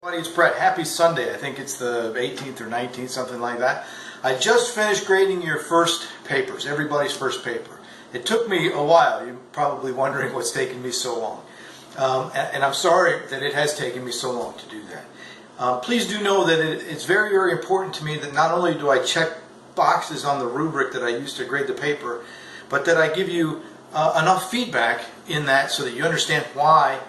It's Brett. Happy Sunday. I think it's the 18th or 19th, something like that. I just finished grading your first papers, everybody's first paper. It took me a while. You're probably wondering what's taken me so long. And I'm sorry that it has taken me so long to do that. Please do know that it's very, very important to me that not only do I check boxes on the rubric that I use to grade the paper, but that I give you enough feedback in that so that you understand why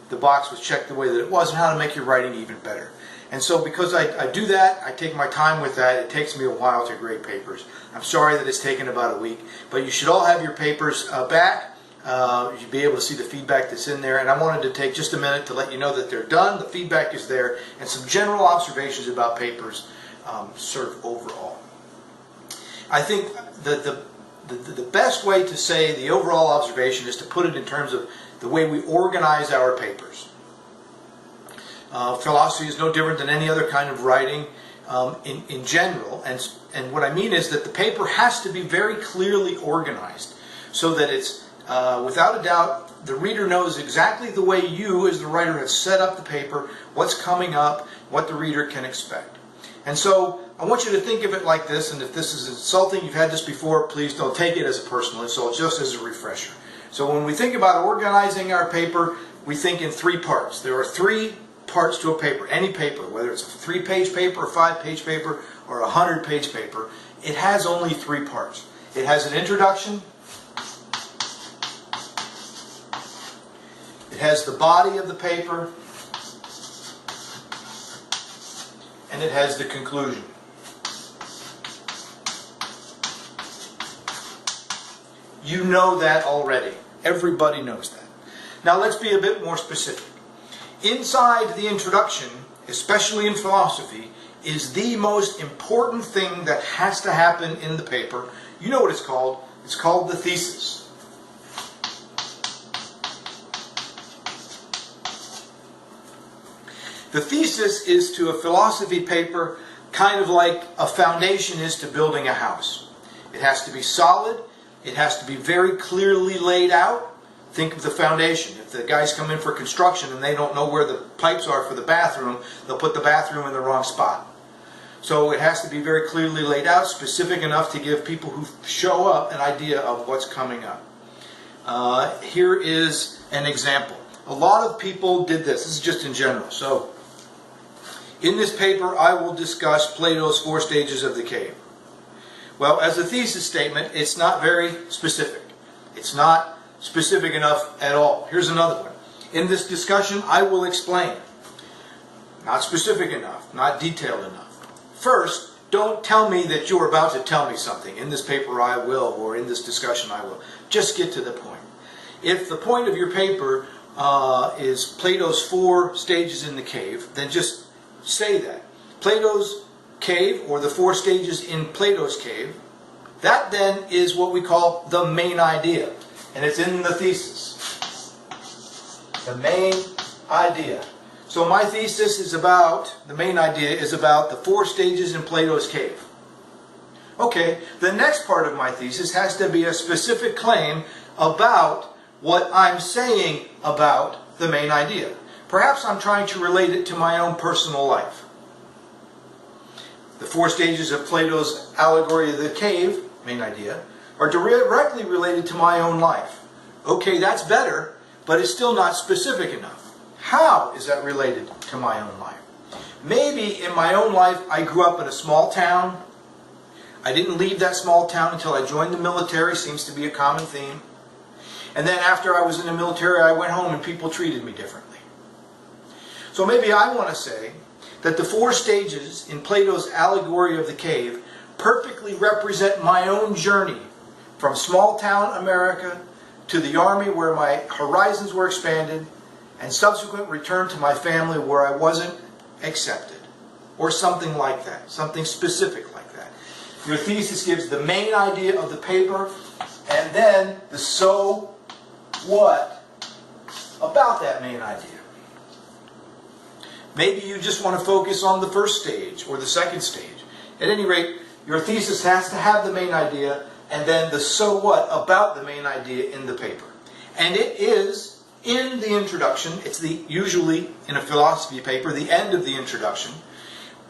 the box was checked the way that it was and how to make your writing even better. And so because I do that, I take my time with that. It takes me a while to grade papers. I'm sorry that it's taken about a week, but you should all have your papers back. You should be able to see the feedback that's in there, and I wanted to take just a minute to let you know that they're done, the feedback is there, and some general observations about papers sort of overall. I think the best way to say the overall observation is to put it in terms of the way we organize our papers. Philosophy is no different than any other kind of writing in general, and what I mean is that the paper has to be very clearly organized so that it's without a doubt the reader knows exactly the way you as the writer have set up the paper, what's coming up, what the reader can expect. And so I want you to think of it like this, and if this is insulting, you've had this before, please don't take it as a personal insult, just as a refresher. So when we think about organizing our paper, we think in three parts. There are three parts to a paper, any paper, whether it's a 3-page paper, a 5-page paper, or a 100-page paper. It has only three parts. It has an introduction, it has the body of the paper, and it has the conclusion. You know that already. Everybody knows that. Now let's be a bit more specific. Inside the introduction, especially in philosophy, is the most important thing that has to happen in the paper. You know what it's called. It's called the thesis. The thesis is to a philosophy paper kind of like a foundation is to building a house. It has to be solid. It has to be very clearly laid out. Think of the foundation. If the guys come in for construction and they don't know where the pipes are for the bathroom, they'll put the bathroom in the wrong spot. So it has to be very clearly laid out, specific enough to give people who show up an idea of what's coming up. Here is an example. A lot of people did this. This is just in general. So in this paper, I will discuss Plato's 4 stages of the cave. Well, as a thesis statement, it's not very specific. It's not specific enough at all. Here's another one. In this discussion, I will explain. Not specific enough, not detailed enough. First, don't tell me that you're about to tell me something. In this paper I will, or in this discussion I will. Just get to the point. If the point of your paper is Plato's 4 stages in the cave, then just say that. Plato's cave, or the 4 stages in Plato's cave, that then is what we call the main idea. And it's in the thesis. The main idea. So my thesis is about, the main idea is about the 4 stages in Plato's cave. Okay, the next part of my thesis has to be a specific claim about what I'm saying about the main idea. Perhaps I'm trying to relate it to my own personal life. The 4 stages of Plato's allegory of the cave, main idea, are directly related to my own life. Okay, that's better, but it's still not specific enough. How is that related to my own life? Maybe in my own life I grew up in a small town. I didn't leave that small town until I joined the military, seems to be a common theme. And then after I was in the military, I went home and people treated me differently. So maybe I want to say that the 4 stages in Plato's allegory of the cave perfectly represent my own journey from small town America to the army where my horizons were expanded and subsequent return to my family where I wasn't accepted. Or something like that, something specific like that. Your thesis gives the main idea of the paper and then the so what about that main idea. Maybe you just want to focus on the first stage or the second stage. At any rate, your thesis has to have the main idea and then the so what about the main idea in the paper. And it is in the introduction, it's usually in a philosophy paper, the end of the introduction.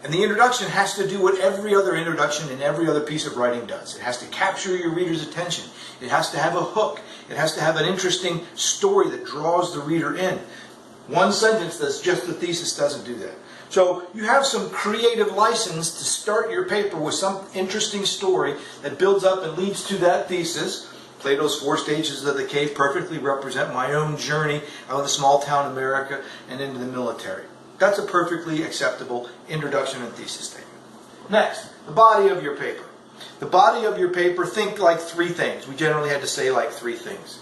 And the introduction has to do what every other introduction and every other piece of writing does. It has to capture your reader's attention. It has to have a hook. It has to have an interesting story that draws the reader in. One sentence that's just the thesis doesn't do that. So you have some creative license to start your paper with some interesting story that builds up and leads to that thesis. Plato's 4 stages of the cave perfectly represent my own journey out of the small town America and into the military. That's a perfectly acceptable introduction and thesis statement. Next, the body of your paper. The body of your paper, think like 3 things. We generally had to say like 3 things.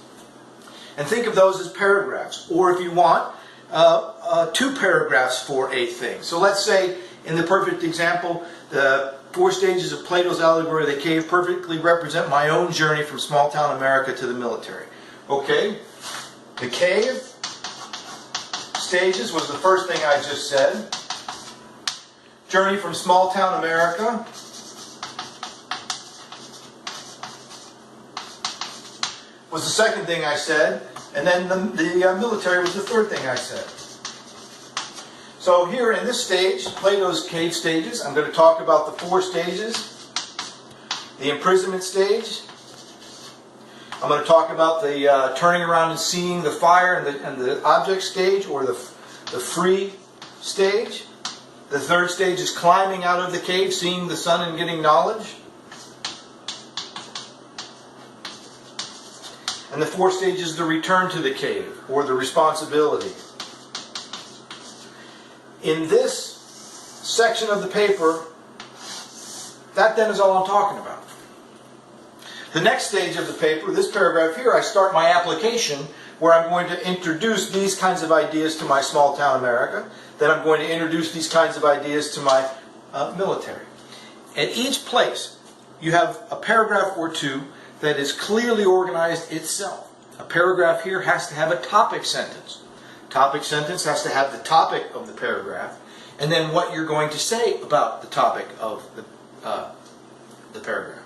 And think of those as paragraphs. Or if you want, 2 paragraphs for a thing. So let's say, in the perfect example, the 4 stages of Plato's allegory of the cave perfectly represent my own journey from small town America to the military. Okay, the cave stages was the first thing I just said. Journey from small town America was the second thing I said. And then the military was the third thing I said. So here in this stage, Plato's cave stages, I'm going to talk about the 4 stages. The imprisonment stage. I'm going to talk about the turning around and seeing the fire and the object stage, or the free stage. The 3rd stage is climbing out of the cave, seeing the sun and getting knowledge. And the 4th stage is the return to the cave, or the responsibility. In this section of the paper, that then is all I'm talking about. The next stage of the paper, this paragraph here, I start my application, where I'm going to introduce these kinds of ideas to my small town America. Then I'm going to introduce these kinds of ideas to my military. At each place, you have a paragraph or 2 that is clearly organized itself. A paragraph here has to have a topic sentence. Topic sentence has to have the topic of the paragraph, and then what you're going to say about the topic of the paragraph.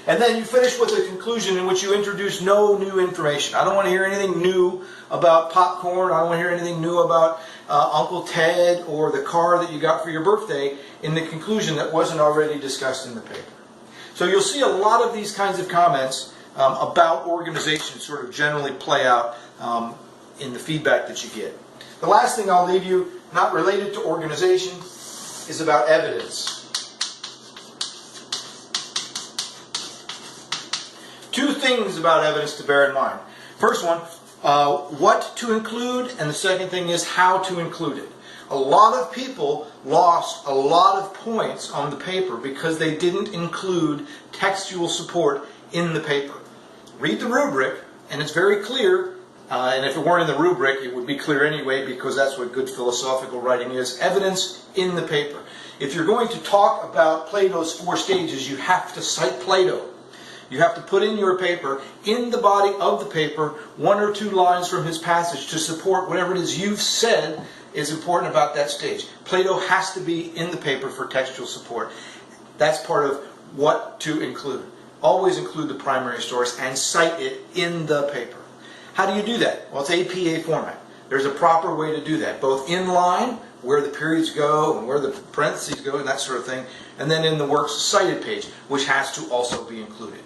And then you finish with a conclusion in which you introduce no new information. I don't want to hear anything new about popcorn. I don't want to hear anything new about Uncle Ted or the car that you got for your birthday in the conclusion that wasn't already discussed in the paper. So you'll see a lot of these kinds of comments about organization sort of generally play out in the feedback that you get. The last thing I'll leave you, not related to organization, is about evidence. 2 things about evidence to bear in mind. First one, what to include, and the second thing is how to include it. A lot of people lost a lot of points on the paper because they didn't include textual support in the paper. Read the rubric, and it's very clear, and if it weren't in the rubric, it would be clear anyway, because that's what good philosophical writing is, evidence in the paper. If you're going to talk about Plato's 4 stages, you have to cite Plato. You have to put in your paper, in the body of the paper, 1 or 2 lines from his passage to support whatever it is you've said is important about that stage. Plato has to be in the paper for textual support. That's part of what to include. Always include the primary source and cite it in the paper. How do you do that? Well, it's APA format. There's a proper way to do that, both in line, where the periods go and where the parentheses go and that sort of thing, and then in the works cited page, which has to also be included.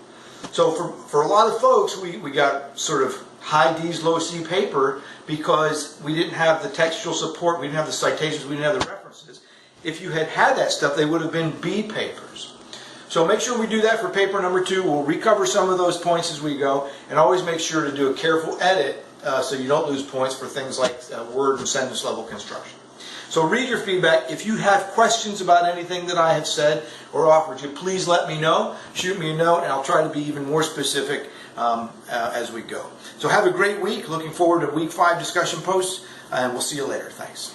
So for a lot of folks, we got sort of high D's, low C paper because we didn't have the textual support, we didn't have the citations, we didn't have the references. If you had had that stuff, they would have been B papers. So make sure we do that for paper number 2. We'll recover some of those points as we go, and always make sure to do a careful edit so you don't lose points for things like word and sentence level construction. So read your feedback. If you have questions about anything that I have said or offered you, please let me know. Shoot me a note, and I'll try to be even more specific as we go. So have a great week. Looking forward to week 5 discussion posts, and we'll see you later. Thanks.